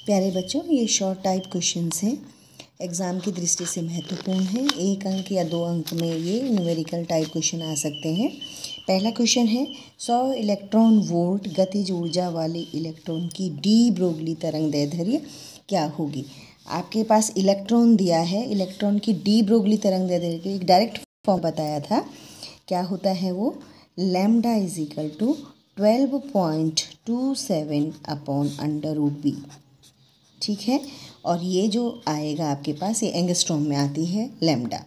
प्यारे बच्चों, ये शॉर्ट टाइप क्वेश्चंस हैं, एग्ज़ाम की दृष्टि से महत्वपूर्ण है। 1 अंक या 2 अंक में ये न्यूमेरिकल टाइप क्वेश्चन आ सकते हैं। पहला क्वेश्चन है 100 इलेक्ट्रॉन वोल्ट गतिज ऊर्जा वाले इलेक्ट्रॉन की डी ब्रोगली तरंगदैर्ध्य क्या होगी। आपके पास इलेक्ट्रॉन दिया है, इलेक्ट्रॉन की डी ब्रोगली तरंगदैर्ध्य की एक डायरेक्ट फॉर्म बताया था। क्या होता है वो, lambda is equal to 12.27 upon √b। ठीक है, और ये जो आएगा आपके पास, ये एंगस्ट्रॉम में आती है लैम्डा।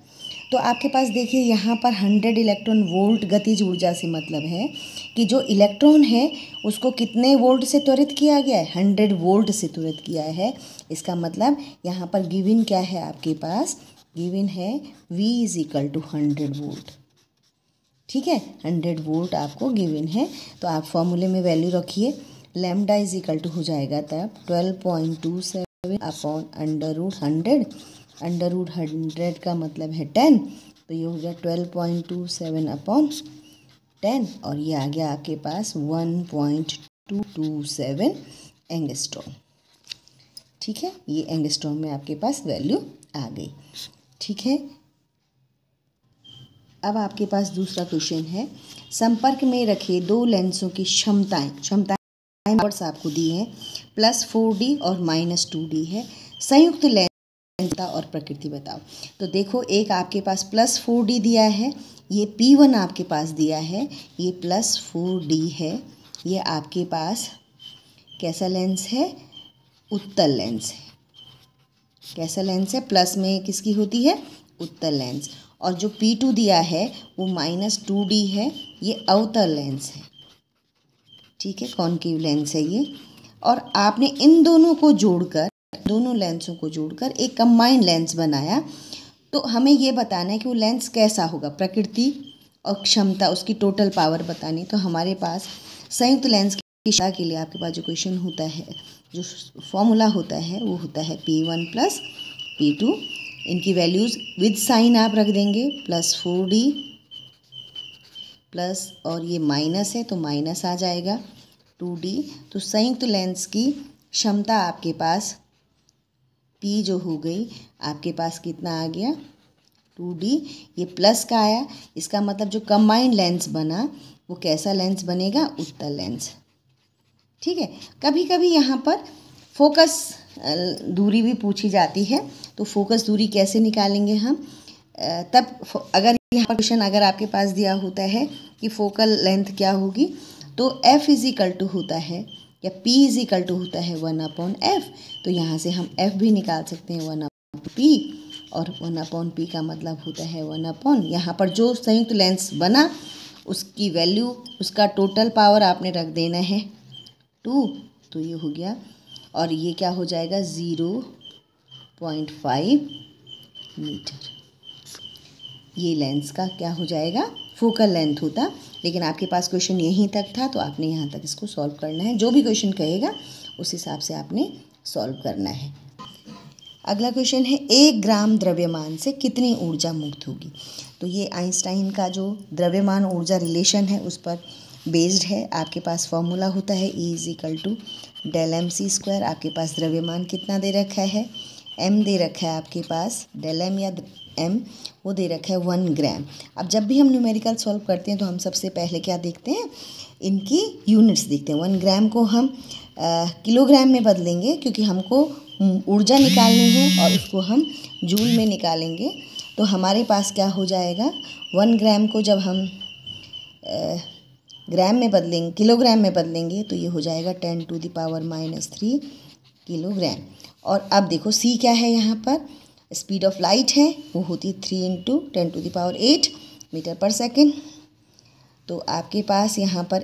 तो आपके पास देखिए यहाँ पर 100 इलेक्ट्रॉन वोल्ट गतिज ऊर्जा से मतलब है कि जो इलेक्ट्रॉन है उसको कितने वोल्ट से त्वरित किया गया है, 100 वोल्ट से त्वरित किया है। इसका मतलब यहाँ पर गिवन क्या है आपके पास, गिवन है V is equal to 100 volt. ठीक है, 100 वोल्ट आपको गिवन है। तो आप फॉर्मूले में वैल्यू रखिए, लैम्डा इज इक्वल टू हो जाएगा तब 12.27 अपॉन √100। √100 का मतलब है 10, तो ये हो गया 12.27 अपॉन 10, और ये आ गया आपके पास 1.227 एंगस्ट्रॉम। ठीक है, ये एंगस्ट्रॉम में आपके पास वैल्यू आ गई। ठीक है, अब आपके पास दूसरा क्वेश्चन है, संपर्क में रखे दो लेंसों की क्षमताएं नंबर्स आपको दी हैं, +4D और -2D है। संयुक्त लेंस और प्रकृति बताओ। तो देखो, एक आपके पास +4D दिया है, ये P1 आपके पास दिया है, ये +4D है। ये आपके पास कैसा लेंस है, उत्तल लेंस है। कैसा लेंस है, प्लस में किसकी होती है, उत्तल लेंस। और जो P2 दिया है वो -2D है, ये अवतल लेंस है। ठीक है, कॉनकेव लेंस है ये। और आपने इन दोनों को जोड़कर, दोनों लेंसों को जोड़कर एक कंबाइंड लेंस बनाया। तो हमें ये बताना है कि वो लेंस कैसा होगा, प्रकृति और क्षमता, उसकी टोटल पावर बतानी। तो हमारे पास संयुक्त लेंस की क्षमता के लिए आपके पास जो क्वेश्चन होता है, जो फॉर्मूला होता है वो होता है P1 + P2। इनकी वैल्यूज़ विद साइन आप रख देंगे, +4D प्लस, और ये माइनस है तो माइनस आ जाएगा 2D। तो संयुक्त लेंस की क्षमता आपके पास P जो हो गई आपके पास कितना आ गया, 2D। ये प्लस का आया, इसका मतलब जो कंबाइंड लेंस बना वो कैसा लेंस बनेगा, उत्तल लेंस। ठीक है, कभी कभी यहाँ पर फोकस दूरी भी पूछी जाती है, तो फोकस दूरी कैसे निकालेंगे हम, तब अगर यहाँ पर क्वेश्चन अगर आपके पास दिया होता है कि फोकल लेंथ क्या होगी, तो F इज इक्वल टू होता है या P इज इक्वल टू होता है 1/f। तो यहाँ से हम F भी निकाल सकते हैं 1/p, और 1/p का मतलब होता है 1/, यहाँ पर जो संयुक्त लेंस बना उसकी वैल्यू, उसका टोटल पावर आपने रख देना है 2। तो ये हो गया, और ये क्या हो जाएगा 0.5 मीटर। ये लेंस का क्या हो जाएगा, फोकल लेंथ होता। लेकिन आपके पास क्वेश्चन यहीं तक था, तो आपने यहाँ तक इसको सॉल्व करना है। जो भी क्वेश्चन कहेगा उस हिसाब से आपने सॉल्व करना है। अगला क्वेश्चन है, 1 ग्राम द्रव्यमान से कितनी ऊर्जा मुक्त होगी। तो ये आइंस्टाइन का जो द्रव्यमान ऊर्जा रिलेशन है उस पर बेस्ड है। आपके पास फॉर्मूला होता है E is equal to Δmc²। आपके पास द्रव्यमान कितना दे रखा है, m दे रखा है आपके पास, Δm या m वो दे रखा है 1 ग्राम। अब जब भी हम न्यूमेरिकल सॉल्व करते हैं तो हम सबसे पहले क्या देखते हैं, इनकी यूनिट्स देखते हैं। 1 ग्राम को हम किलोग्राम में बदलेंगे, क्योंकि हमको ऊर्जा निकालनी है और उसको हम जूल में निकालेंगे। तो हमारे पास क्या हो जाएगा, 1 ग्राम को जब हम ग्राम में बदलेंगे, किलोग्राम में बदलेंगे, तो ये हो जाएगा 10⁻³ किलोग्राम। और अब देखो C क्या है, यहाँ पर स्पीड ऑफ लाइट है, वो होती 3 × 10⁸ मीटर पर सेकेंड। तो आपके पास यहाँ पर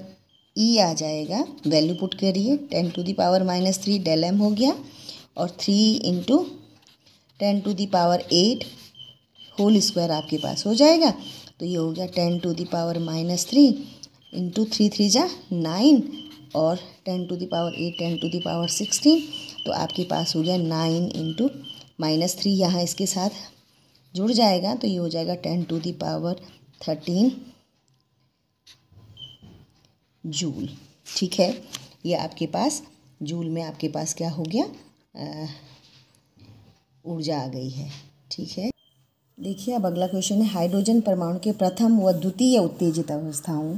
E आ जाएगा, वैल्यू पुट करिए, 10⁻³ Δm हो गया, और 3 × 10⁸ होल स्क्वायर आपके पास हो जाएगा। तो ये हो गया 10⁻³ × 3 3 जा 9, और 10⁸ 10⁻16। तो आपके पास हो गया 9 × -3, यहाँ इसके साथ जुड़ जाएगा, तो ये हो जाएगा 10⁻13 जूल। ठीक है, ये आपके पास जूल में आपके पास क्या हो गया, ऊर्जा आ गई है। ठीक है, देखिए अब अगला क्वेश्चन है, हाइड्रोजन परमाणु के प्रथम व द्वितीय उत्तेजित अवस्थाओं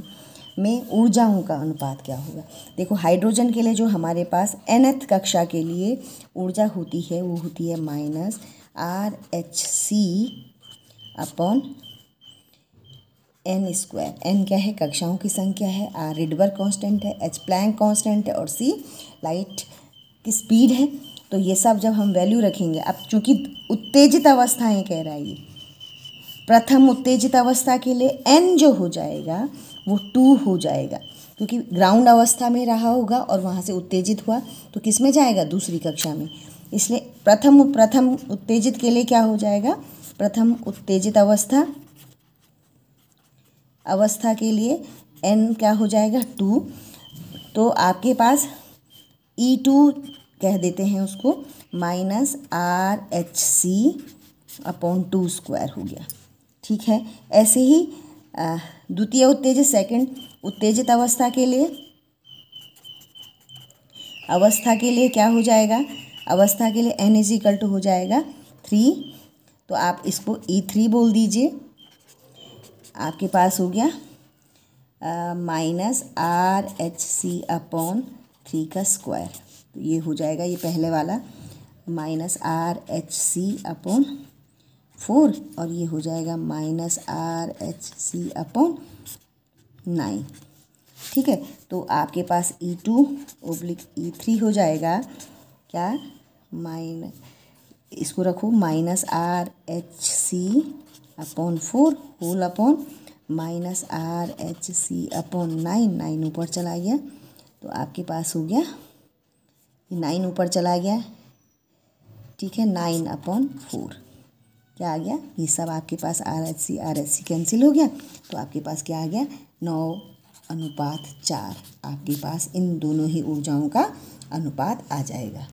में ऊर्जाओं का अनुपात क्या होगा। देखो हाइड्रोजन के लिए जो हमारे पास nth कक्षा के लिए ऊर्जा होती है वो होती है -RHc अपॉन n²। n क्या है, कक्षाओं की संख्या है, r रिडबर्ग कांस्टेंट है, h प्लैंक कांस्टेंट है और c लाइट की स्पीड है। तो ये सब जब हम वैल्यू रखेंगे, अब चूंकि उत्तेजित अवस्थाएं कह रहा है ये, प्रथम उत्तेजित अवस्था के लिए n जो हो जाएगा वो 2 हो जाएगा, क्योंकि ग्राउंड अवस्था में रहा होगा और वहाँ से उत्तेजित हुआ तो किस में जाएगा, दूसरी कक्षा में। इसलिए प्रथम उत्तेजित के लिए क्या हो जाएगा, प्रथम उत्तेजित अवस्था के लिए n क्या हो जाएगा 2। तो आपके पास E2 कह देते हैं उसको -RHc अपॉन 2² हो गया। ठीक है, ऐसे ही द्वितीय उत्तेजित सेकंड उत्तेजित अवस्था के लिए क्या हो जाएगा, अवस्था के लिए n = हो जाएगा 3। तो आप इसको E3 बोल दीजिए। आपके पास हो गया -RHc अपॉन 3²। तो ये हो जाएगा, ये पहले वाला -RHc अपॉन 4 और ये हो जाएगा -RHc अपॉन 9। ठीक है, तो आपके पास E2/E3 हो जाएगा क्या, इसको रखो -RHc upon 4 whole upon -RHc upon 9 ऊपर चला गया तो आपके पास हो गया 9 ऊपर चला गया। ठीक है, 9/4 क्या आ गया, ये सब आपके पास RHc कैंसिल हो गया तो आपके पास क्या आ गया 9:4। आपके पास इन दोनों ही ऊर्जाओं का अनुपात आ जाएगा।